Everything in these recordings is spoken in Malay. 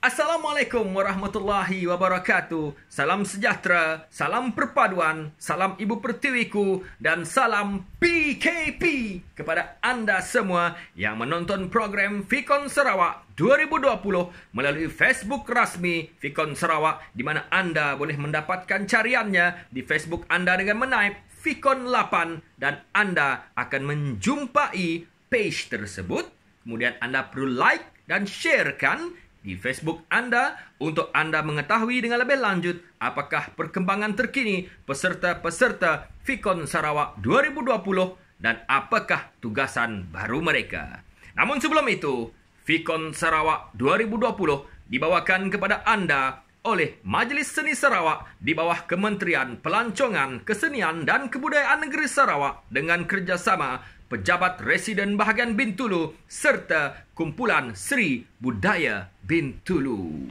Assalamualaikum warahmatullahi wabarakatuh. Salam sejahtera, salam perpaduan, salam Ibu Pertiwiku dan salam PKP kepada anda semua yang menonton program Fikon Sarawak 2020 melalui Facebook rasmi Fikon Sarawak, di mana anda boleh mendapatkan cariannya di Facebook anda dengan menaip Fikon 8 dan anda akan menjumpai page tersebut. Kemudian anda perlu like dan sharekan di Facebook anda untuk anda mengetahui dengan lebih lanjut apakah perkembangan terkini peserta-peserta Fikon Sarawak 2020 dan apakah tugasan baru mereka. Namun sebelum itu, Fikon Sarawak 2020 dibawakan kepada anda oleh Majlis Seni Sarawak di bawah Kementerian Pelancongan, Kesenian dan Kebudayaan Negeri Sarawak dengan kerjasama Pejabat Residen Bahagian Bintulu serta Kumpulan Seri Budaya Bintulu.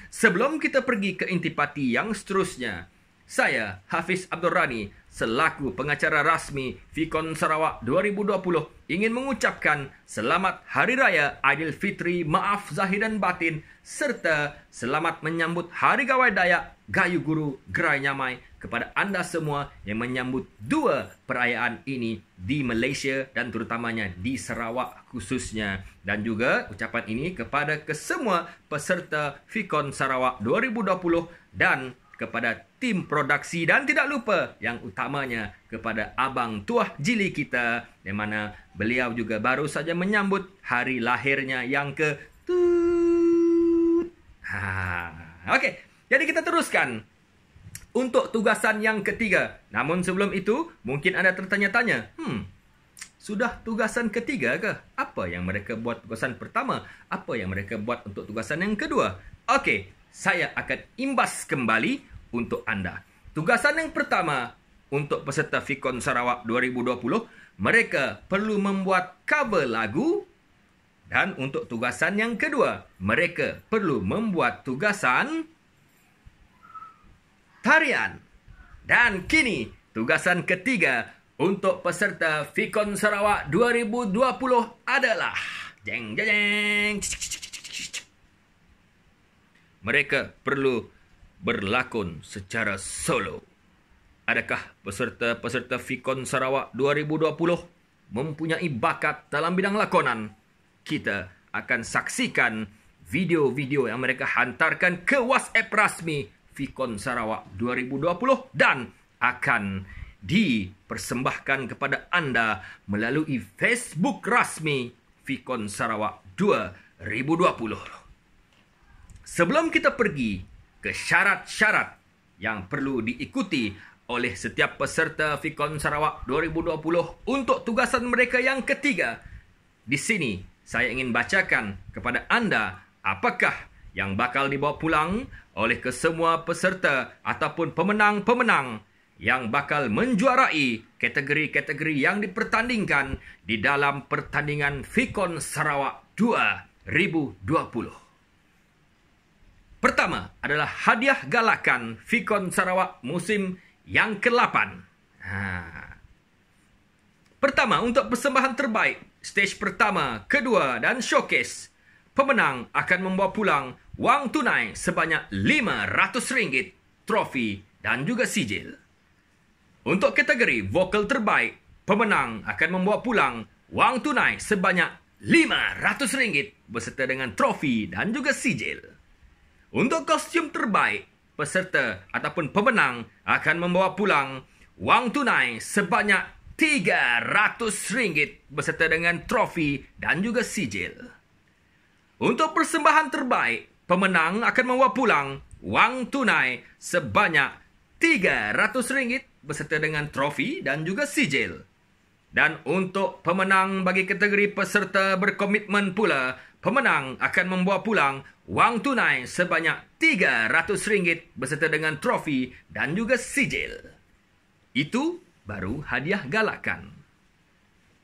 Sebelum kita pergi ke intipati yang seterusnya, saya Hafiz Abdul Rani selaku pengacara rasmi Fikon Sarawak 2020 ingin mengucapkan selamat Hari Raya Aidilfitri Maaf Zahir dan Batin serta selamat menyambut Hari Gawai Dayak Gayu Guru Gerai Nyamai kepada anda semua yang menyambut dua perayaan ini di Malaysia dan terutamanya di Sarawak khususnya. Dan juga ucapan ini kepada kesemua peserta Fikon Sarawak 2020 dan kepada tim produksi dan tidak lupa yang utamanya kepada Abang Tuah Jili kita, di mana beliau juga baru saja menyambut hari lahirnya yang ke Okey, jadi kita teruskan untuk tugasan yang ketiga. Namun sebelum itu, mungkin anda tertanya-tanya, sudah tugasan ketiga ke? Apa yang mereka buat tugasan pertama? Apa yang mereka buat untuk tugasan yang kedua? Okey, saya akan imbas kembali untuk anda. Tugasan yang pertama untuk peserta Fikon Sarawak 2020, mereka perlu membuat cover lagu. Dan untuk tugasan yang kedua, mereka perlu membuat tugasan tarian. Dan kini, tugasan ketiga untuk peserta Fikon Sarawak 2020 adalah jeng jeng jeng. Mereka perlu berlakon secara solo. Adakah peserta-peserta Fikon Sarawak 2020 mempunyai bakat dalam bidang lakonan? Kita akan saksikan video-video yang mereka hantarkan ke WhatsApp rasmi Fikon Sarawak 2020 dan akan dipersembahkan kepada anda melalui Facebook rasmi Fikon Sarawak 2020. Sebelum kita pergi ke syarat-syarat yang perlu diikuti oleh setiap peserta Fikon Sarawak 2020 untuk tugasan mereka yang ketiga, di sini saya ingin bacakan kepada anda apakah yang bakal dibawa pulang oleh kesemua peserta ataupun pemenang-pemenang yang bakal menjuarai kategori-kategori yang dipertandingkan di dalam pertandingan Fikon Sarawak 2020. Pertama adalah hadiah galakan Fikon Sarawak musim yang ke-8. Pertama, untuk persembahan terbaik stage pertama, kedua dan showcase, pemenang akan membawa pulang wang tunai sebanyak RM500, trofi dan juga sijil. Untuk kategori vokal terbaik, pemenang akan membawa pulang wang tunai sebanyak RM500 beserta dengan trofi dan juga sijil. Untuk kostum terbaik, peserta ataupun pemenang akan membawa pulang wang tunai sebanyak RM300 beserta dengan trofi dan juga sijil. Untuk persembahan terbaik, pemenang akan membawa pulang wang tunai sebanyak RM300 beserta dengan trofi dan juga sijil. Dan untuk pemenang bagi kategori peserta berkomitmen pula, pemenang akan membawa pulang wang tunai sebanyak RM300 beserta dengan trofi dan juga sijil. Itu baru hadiah galakan.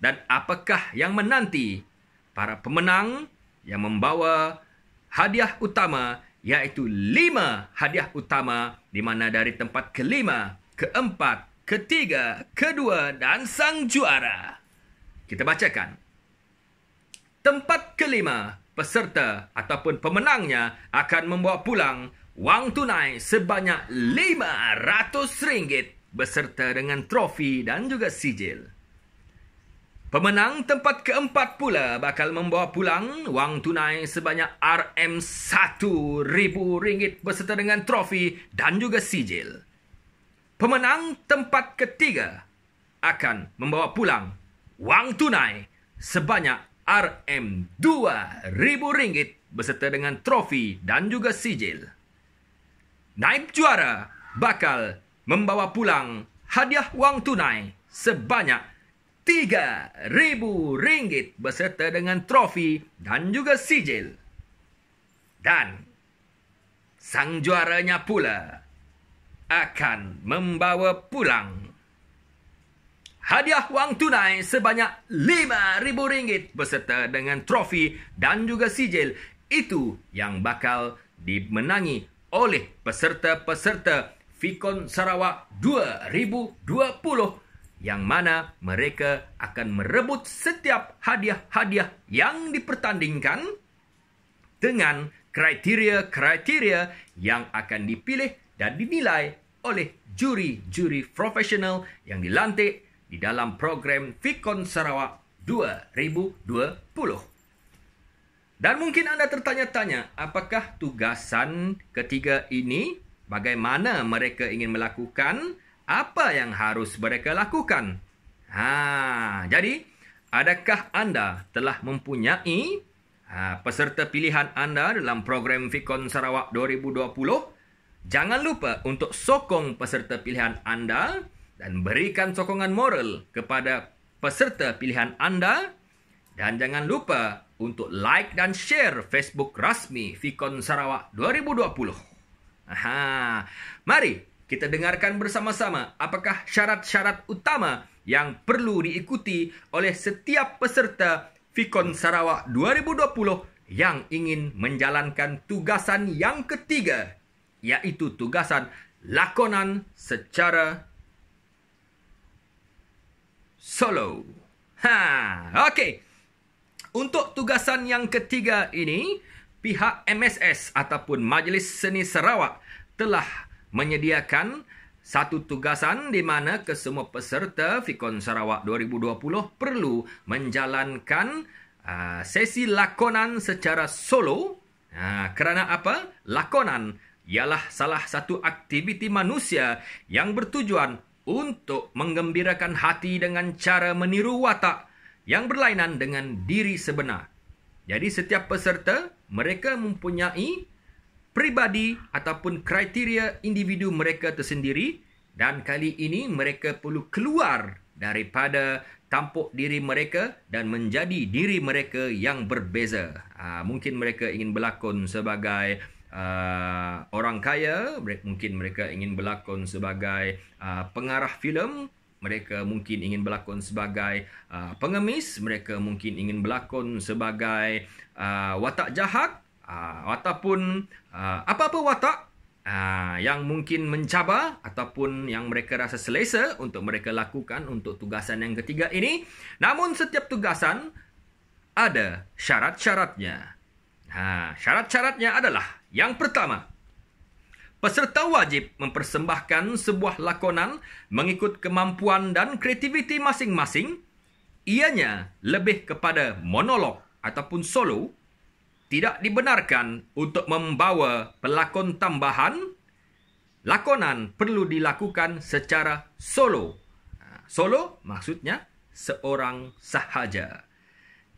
Dan apakah yang menanti para pemenang yang membawa hadiah utama, iaitu 5 hadiah utama, di mana dari tempat kelima, keempat, ketiga, kedua dan sang juara. Kita bacakan. Tempat kelima peserta ataupun pemenangnya akan membawa pulang wang tunai sebanyak RM500 beserta dengan trofi dan juga sijil. Pemenang tempat keempat pula bakal membawa pulang wang tunai sebanyak RM1,000 beserta dengan trofi dan juga sijil. Pemenang tempat ketiga akan membawa pulang wang tunai sebanyak RM2,000 beserta dengan trofi dan juga sijil. Naib juara bakal membawa pulang hadiah wang tunai sebanyak RM3,000 beserta dengan trofi dan juga sijil. Dan sang juaranya pula akan membawa pulang hadiah wang tunai sebanyak RM5,000 beserta dengan trofi dan juga sijil. Itu yang bakal dimenangi oleh peserta-peserta Fikon Sarawak 2020, yang mana mereka akan merebut setiap hadiah-hadiah yang dipertandingkan dengan kriteria-kriteria yang akan dipilih dan dinilai oleh juri-juri profesional yang dilantik di dalam program Fikon Sarawak 2020. Dan mungkin anda tertanya-tanya, apakah tugasan ketiga ini, bagaimana mereka ingin melakukan, apa yang harus mereka lakukan? Jadi, adakah anda telah mempunyai peserta pilihan anda dalam program Fikon Sarawak 2020? Jangan lupa untuk sokong peserta pilihan anda dan berikan sokongan moral kepada peserta pilihan anda. Dan jangan lupa untuk like dan share Facebook rasmi Fikon Sarawak 2020. Mari kita dengarkan bersama-sama apakah syarat-syarat utama yang perlu diikuti oleh setiap peserta Fikon Sarawak 2020 yang ingin menjalankan tugasan yang ketiga, iaitu tugasan lakonan secara solo. Okey. Untuk tugasan yang ketiga ini, pihak MSS ataupun Majlis Seni Sarawak telah menyediakan satu tugasan di mana kesemua peserta Fikon Sarawak 2020 perlu menjalankan sesi lakonan secara solo. Kerana apa? Lakonan ialah salah satu aktiviti manusia yang bertujuan untuk menggembirakan hati dengan cara meniru watak yang berlainan dengan diri sebenar. Jadi setiap peserta, mereka mempunyai pribadi ataupun kriteria individu mereka tersendiri, dan kali ini mereka perlu keluar daripada tampuk diri mereka dan menjadi diri mereka yang berbeza. Mungkin mereka ingin berlakon sebagai orang kaya, mungkin mereka ingin berlakon sebagai pengarah filem, mereka mungkin ingin berlakon sebagai pengemis, mereka mungkin ingin berlakon sebagai watak jahat, ataupun apa-apa watak yang mungkin mencabar ataupun yang mereka rasa selesa untuk mereka lakukan untuk tugasan yang ketiga ini. Namun setiap tugasan ada syarat-syaratnya. Syarat-syaratnya adalah, yang pertama, peserta wajib mempersembahkan sebuah lakonan mengikut kemampuan dan kreativiti masing-masing. Ianya lebih kepada monolog ataupun solo. Tidak dibenarkan untuk membawa pelakon tambahan. Lakonan perlu dilakukan secara solo. Solo maksudnya seorang sahaja.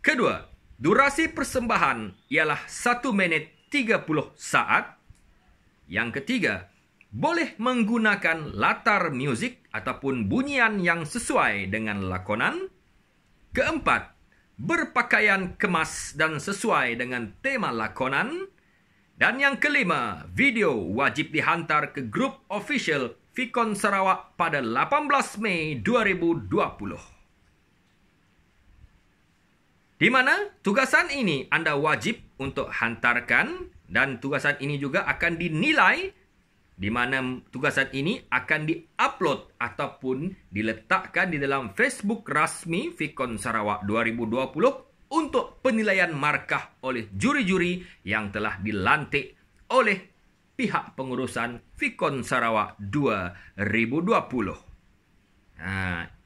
Kedua, durasi persembahan ialah 1 minit 30 saat. Yang ketiga, boleh menggunakan latar muzik ataupun bunyian yang sesuai dengan lakonan. Keempat, berpakaian kemas dan sesuai dengan tema lakonan. Dan yang kelima, video wajib dihantar ke grup official Fikon Sarawak pada 18 Mei 2020. Di mana tugasan ini anda wajib untuk hantarkan, dan tugasan ini juga akan dinilai, di mana tugasan ini akan diupload ataupun diletakkan di dalam Facebook rasmi Fikon Sarawak 2020 untuk penilaian markah oleh juri-juri yang telah dilantik oleh pihak pengurusan Fikon Sarawak 2020.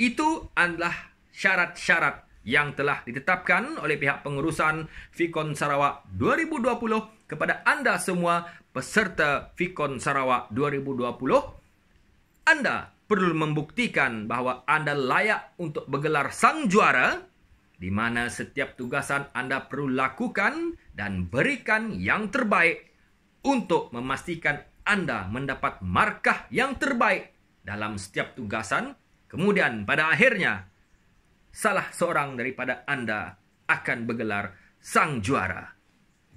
Itu adalah syarat-syarat yang telah ditetapkan oleh pihak pengurusan Fikon Sarawak 2020 kepada anda semua peserta Fikon Sarawak 2020. Anda perlu membuktikan bahawa anda layak untuk bergelar sang juara, di mana setiap tugasan anda perlu lakukan dan berikan yang terbaik untuk memastikan anda mendapat markah yang terbaik dalam setiap tugasan. Kemudian pada akhirnya, salah seorang daripada anda akan bergelar sang juara.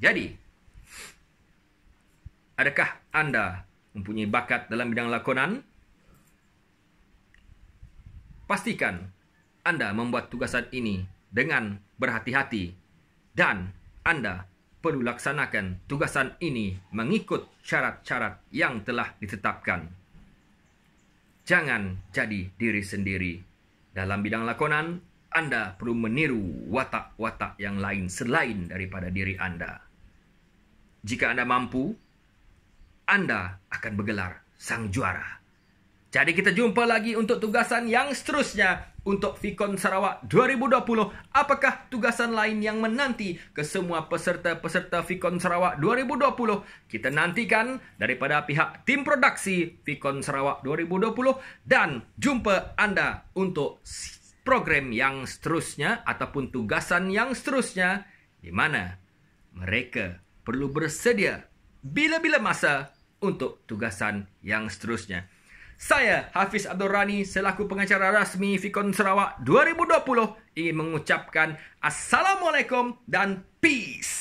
Jadi, adakah anda mempunyai bakat dalam bidang lakonan? Pastikan anda membuat tugasan ini dengan berhati-hati dan anda perlu laksanakan tugasan ini mengikut syarat-syarat yang telah ditetapkan. Jangan jadi diri sendiri. Dalam bidang lakonan, anda perlu meniru watak-watak yang lain selain daripada diri anda. Jika anda mampu, anda akan bergelar sang juara. Jadi kita jumpa lagi untuk tugasan yang seterusnya untuk Fikon Sarawak 2020. Apakah tugasan lain yang menanti ke semua peserta-peserta Fikon Sarawak 2020? Kita nantikan daripada pihak tim produksi Fikon Sarawak 2020 dan jumpa anda untuk program yang seterusnya ataupun tugasan yang seterusnya di mana mereka perlu bersedia bila-bila masa untuk tugasan yang seterusnya. Saya, Hafiz Abdul Rani, selaku pengacara rasmi Fikon Sarawak 2020, ingin mengucapkan Assalamualaikum dan Peace.